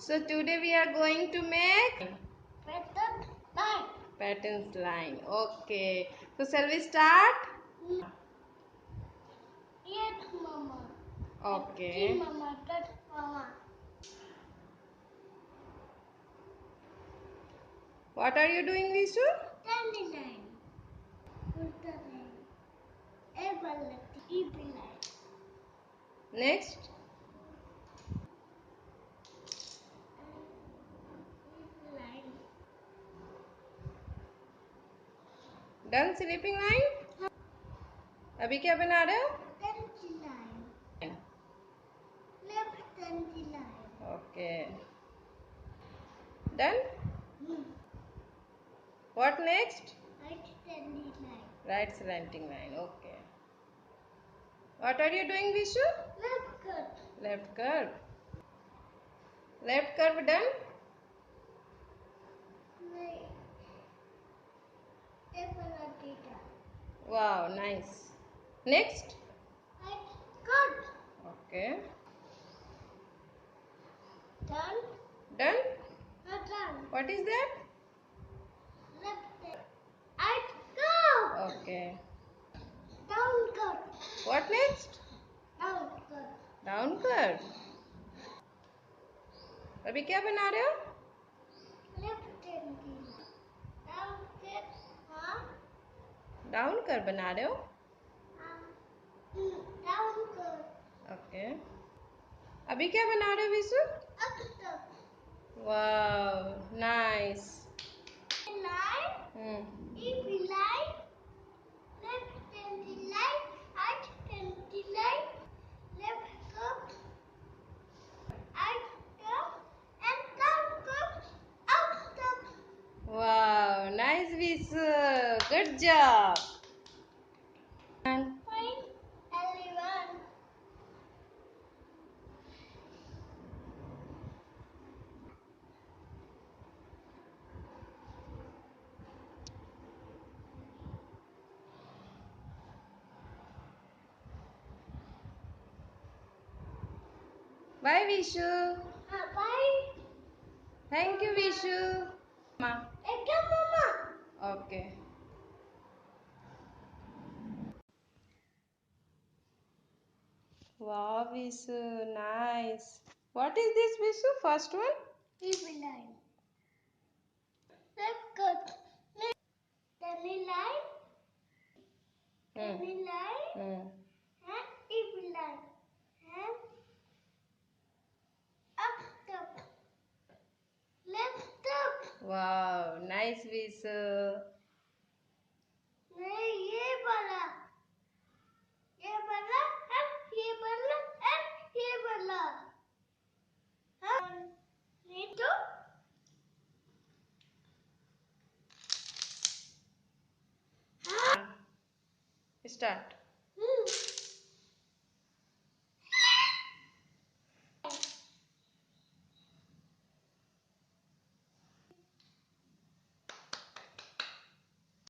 So today we are going to make Pattern line. patterns line. Okay. So shall we start? Yes, Mama. Okay. See, Mama. That's Mama. What are you doing, Vishu? Tiny line. Ultra line. Able line. Next. Line. Done sleeping line? अभी क्या बना रहे हो? Tiny line. Left tiny line. Okay. Done? Hmm. What next? Right tiny line. Right slanting line. Okay. What are you doing, Vishu? Left cut. Left curve. Left curve done? Right. Able theta. Wow, nice. Next. Right cut. Okay. Done. Done? Not done. What is that? Left. Right cut. Okay. Down cut. What next? Down cut. Down curve. अभी क्या बना रहे हो? Left tiny. Down cut. हाँ. Down curve बना रहे हो? Down cut. Okay. अभी क्या बना रहे हो Vishu? Up cut. Wow, nice. Line. If line. Left tiny line. Right tiny line. Left cut. Right cut. And down cut. Up cut. Wow, nice Vishu. Good job. Fine. Everyone. Bye Vishu. Bye. Thank you Vishu. Come, Mama. Okay. Wow, Visu, nice. What is this, Visu? First one? If line. Left cut. Left. Tiny line. Tiny line. And if line. And up top. Left top. Wow, nice, Visu. नहीं ये वाला and ये वाला and ये वाला हाँ नहीं तो Start.